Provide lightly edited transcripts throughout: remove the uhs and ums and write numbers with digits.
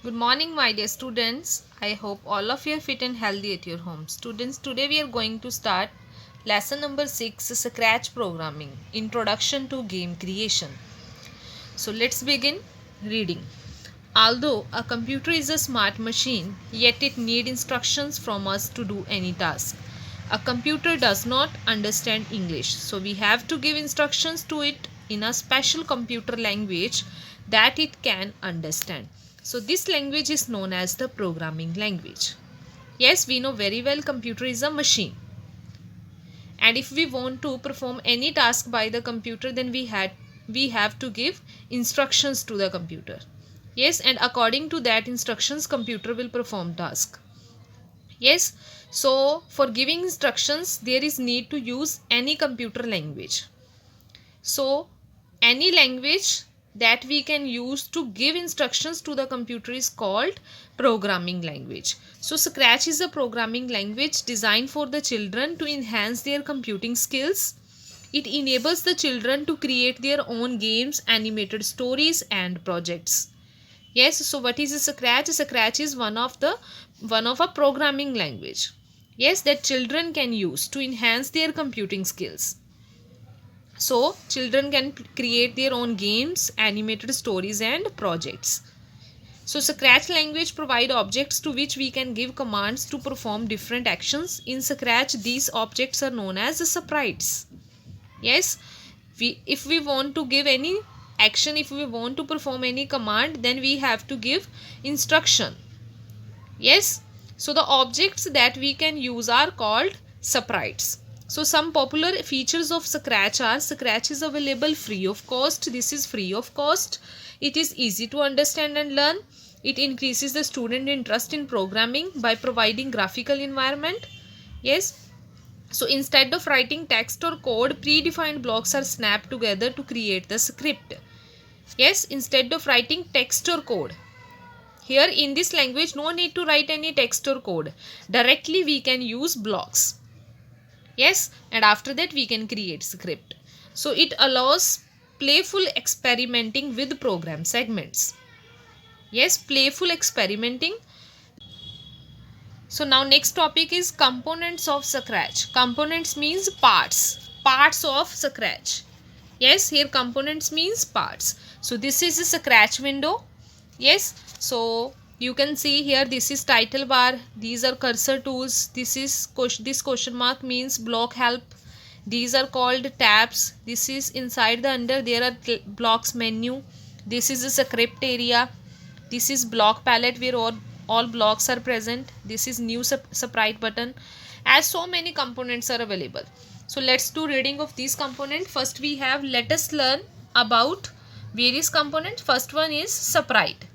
Good morning, my dear students. I hope all of you are fit and healthy at your home. Students, today we are going to start lesson number 6, Scratch Programming, Introduction to Game Creation. So let's begin reading. Although a computer is a smart machine, yet it needs instructions from us to do any task. A computer does not understand English, so we have to give instructions to it in a special computer language that it can understand. So this language is known as the programming language. Yes, we know very well computer is a machine. And if we want to perform any task by the computer, then we have to give instructions to the computer. Yes, and according to that instructions, computer will perform task. Yes, so for giving instructions, there is need to use any computer language. So any language that we can use to give instructions to the computer is called programming language. So Scratch is a programming language designed for the children to enhance their computing skills. It enables the children to create their own games, animated stories and projects. Yes, so what is Scratch? Scratch is one of a programming language. Yes, that children can use to enhance their computing skills. So children can create their own games, animated stories and projects. So Scratch language provide objects to which we can give commands to perform different actions. In Scratch, these objects are known as sprites. Yes, if we want to give any action, if we want to perform any command, then we have to give instruction. Yes, so the objects that we can use are called sprites. So some popular features of Scratch are: Scratch is available free of cost. This is free of cost. It is easy to understand and learn. It increases the student interest in programming by providing graphical environment. Yes, so instead of writing text or code, predefined blocks are snapped together to create the script. Yes, instead of writing text or code. Here in this language, no need to write any text or code. Directly we can use blocks. Yes, and after that we can create script. So it allows playful experimenting with program segments. Yes, playful experimenting. So now next topic is components of Scratch. Components means parts of Scratch. Yes, here components means parts. So this is a Scratch window. Yes, so you can see here, this is title bar, these are cursor tools, this question mark means block help, these are called tabs, this is inside the under, there are blocks menu, this is a script area, this is block palette where all blocks are present, this is new sprite button. As so many components are available, so let's do reading of these components. First we have, let us learn about various components. First one is sprite.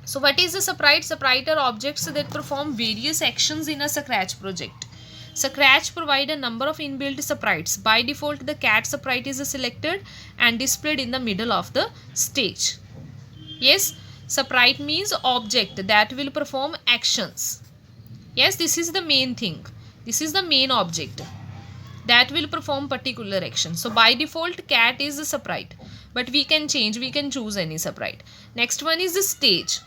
So what is a sprite? Sprite are objects that perform various actions in a Scratch project. Scratch provide a number of inbuilt sprites. By default, the cat sprite is selected and displayed in the middle of the stage. Yes, sprite means object that will perform actions. Yes, this is the main thing. This is the main object that will perform particular action. So by default, cat is a sprite, but we can change, we can choose any sprite. Next one is the stage.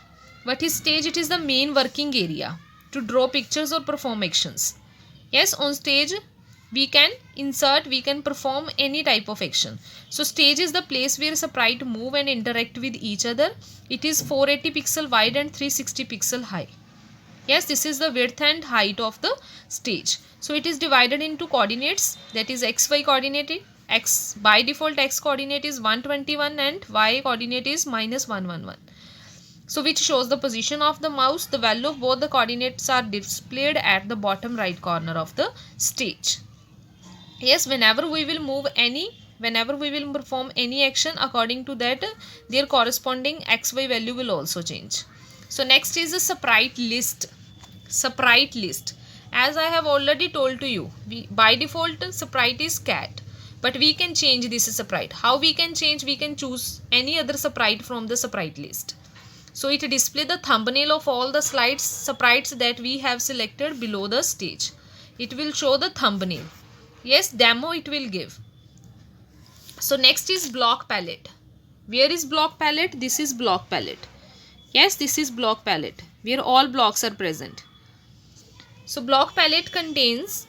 What is stage? It is the main working area to draw pictures or perform actions. Yes, on stage we can insert, we can perform any type of action. So stage is the place where sprite move and interact with each other. It is 480 pixel wide and 360 pixel high. Yes, this is the width and height of the stage. So it is divided into coordinates, that is xy coordinate. X by default x coordinate is 121 and y coordinate is -111. So which shows the position of the mouse. The value of both the coordinates are displayed at the bottom right corner of the stage. Yes, whenever we will perform any action, according to that their corresponding xy value will also change. So next is a sprite list. Sprite list. As I have already told to you, by default sprite is cat, but we can change this sprite. How we can change? We can choose any other sprite from the sprite list. So it displays the thumbnail of all the sprites that we have selected below the stage. It will show the thumbnail. Yes, demo it will give. So next is block palette. Where is block palette? This is block palette. Yes, this is block palette where all blocks are present. So block palette contains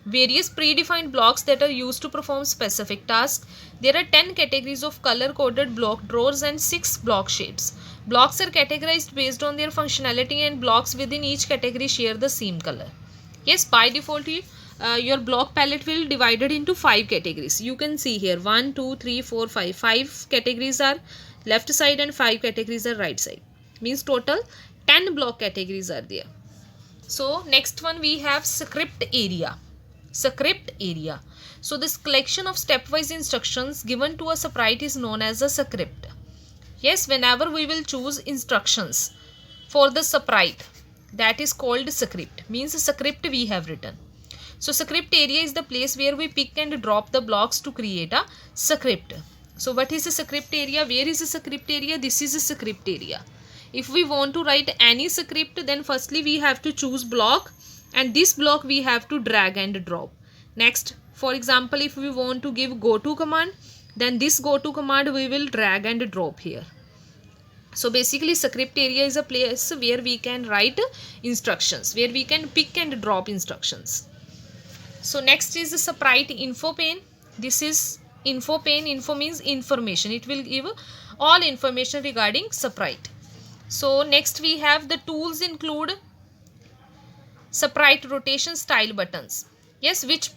various predefined blocks that are used to perform specific tasks. There are 10 categories of color-coded block drawers and 6 block shapes. Blocks are categorized based on their functionality, and blocks within each category share the same color. Yes, by default, your block palette will divided into 5 categories. You can see here 1, 2, 3, 4, 5. 5 categories are left side and 5 categories are right side. Means total 10 block categories are there. So next one we have script area. Script area. So this collection of stepwise instructions given to a sprite is known as a script. Yes, whenever we will choose instructions for the sprite, that is called script. Means script we have written. So script area is the place where we pick and drop the blocks to create a script. So what is a script area? Where is a script area? This is a script area. If we want to write any script, then firstly we have to choose block, and this block we have to drag and drop. Next, for example, if we want to give go to command, then this go to command we will drag and drop here. So basically script area is a place where we can write instructions, where we can pick and drop instructions. So next is the sprite info pane. This is info pane. Info means information. It will give all information regarding sprite. So next we have the tools include sprite rotation style buttons. Yes, which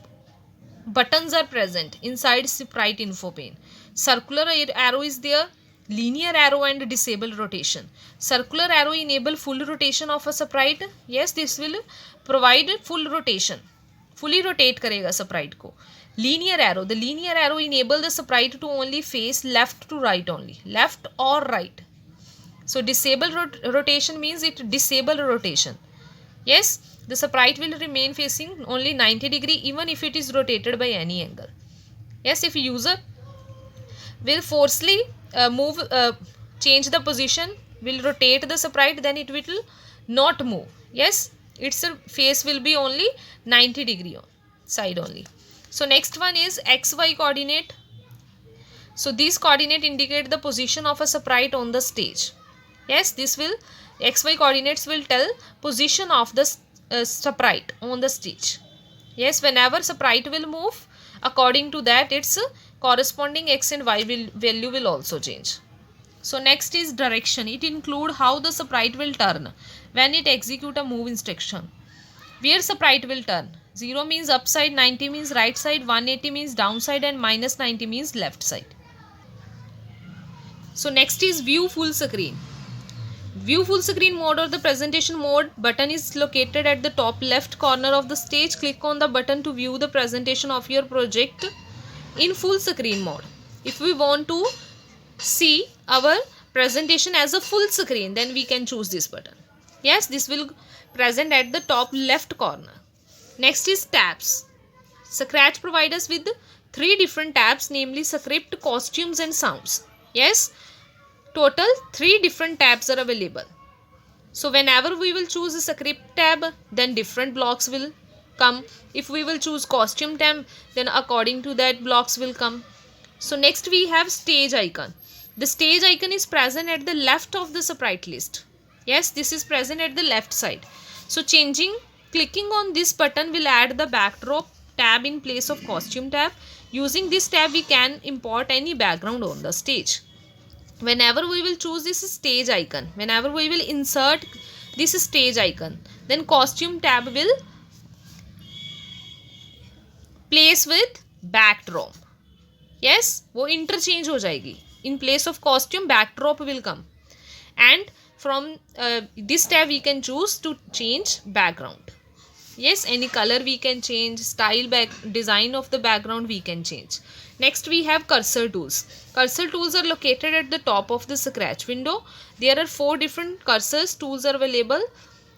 buttons are present inside sprite info pane? Circular arrow is there, linear arrow and disable rotation. Circular arrow enable full rotation of a sprite. Yes, this will provide full rotation. Fully rotate करेगा sprite को. Linear arrow. The linear arrow enable the sprite to only face left to right only. Left or right. So disable rotation means it disable rotation. Yes, the sprite will remain facing only 90 degree even if it is rotated by any angle. Yes, if user will forcefully change the position, will rotate the sprite, then it will not move. Yes, its face will be only 90 degree side only. So next one is XY coordinate. So these coordinate indicate the position of a sprite on the stage. Yes, this will XY coordinates will tell position of the sprite on the stage. Yes, whenever sprite will move, according to that its corresponding X and Y value will also change. So next is direction. It include how the sprite will turn when it execute a move instruction. Where sprite will turn? 0 means upside, 90 means right side, 180 means downside, and minus 90 means left side. So next is view full screen. View full screen mode or the presentation mode button is located at the top left corner of the stage. Click on the button to view the presentation of your project in full screen mode. If we want to see our presentation as a full screen, then we can choose this button. Yes, this will present at the top left corner. Next is tabs. Scratch provides us with 3 different tabs, namely script, costumes and sounds. Yes, total 3 different tabs are available. So whenever we will choose a script tab, then different blocks will come. If we will choose costume tab, then according to that blocks will come. So next we have stage icon. The stage icon is present at the left of the sprite list. Yes, this is present at the left side. So clicking on this button will add the backdrop tab in place of costume tab. Using this tab we can import any background on the stage. Whenever we will choose this stage icon, whenever we will insert this stage icon, then costume tab will place with backdrop. Yes, वो interchange हो जाएगी. In place of costume, backdrop will come. And from this tab we can choose to change background. Yes, any color we can change, style design of the background we can change. Next we have cursor tools. Cursor tools are located at the top of the Scratch window. There are 4 different cursors tools are available.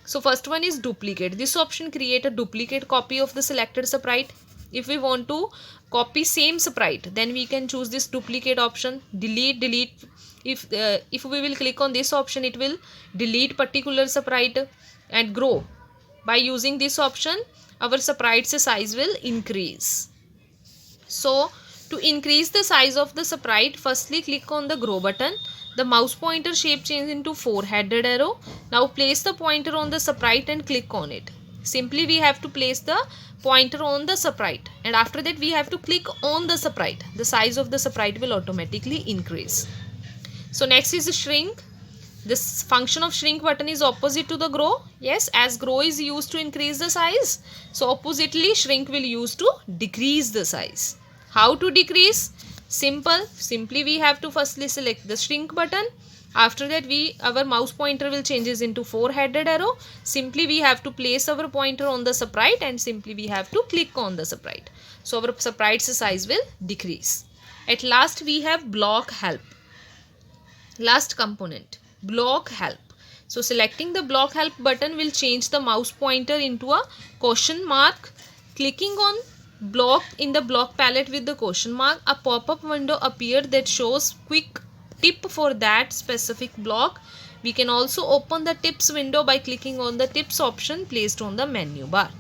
So first one is duplicate. This option create a duplicate copy of the selected sprite. If we want to copy same sprite, then we can choose this duplicate option. Delete. If we will click on this option, it will delete particular sprite and grow. By using this option, our sprite's size will increase. So To increase the size of the sprite, firstly click on the grow button. The mouse pointer shape change into 4-headed arrow. Now place the pointer on the sprite and click on it. Simply we have to place the pointer on the sprite, and after that we have to click on the sprite. The size of the sprite will automatically increase. So next is shrink. This function of shrink button is opposite to the grow. Yes, as grow is used to increase the size, so oppositely shrink will use to decrease the size. How to decrease? Simple. Simply we have to firstly select the shrink button. After that our mouse pointer will changes into 4-headed arrow. Simply we have to place our pointer on the sprite and simply we have to click on the sprite. So our sprite's size will decrease. At last we have block help. Last component, block help. So selecting the block help button will change the mouse pointer into a question mark. Clicking on block in the block palette with the question mark, a pop-up window appears that shows quick tip for that specific block. We can also open the tips window by clicking on the tips option placed on the menu bar.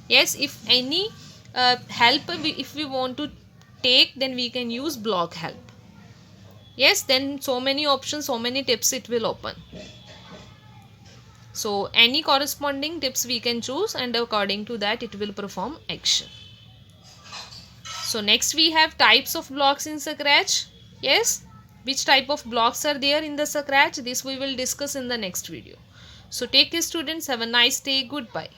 Yes, if any help if we want to take, then we can use block help. Yes, then so many options, so many tips it will open. So any corresponding tips we can choose, and according to that it will perform action. So next we have types of blocks in Scratch. Yes, which type of blocks are there in the Scratch? This we will discuss in the next video. So take care students, have a nice day, goodbye.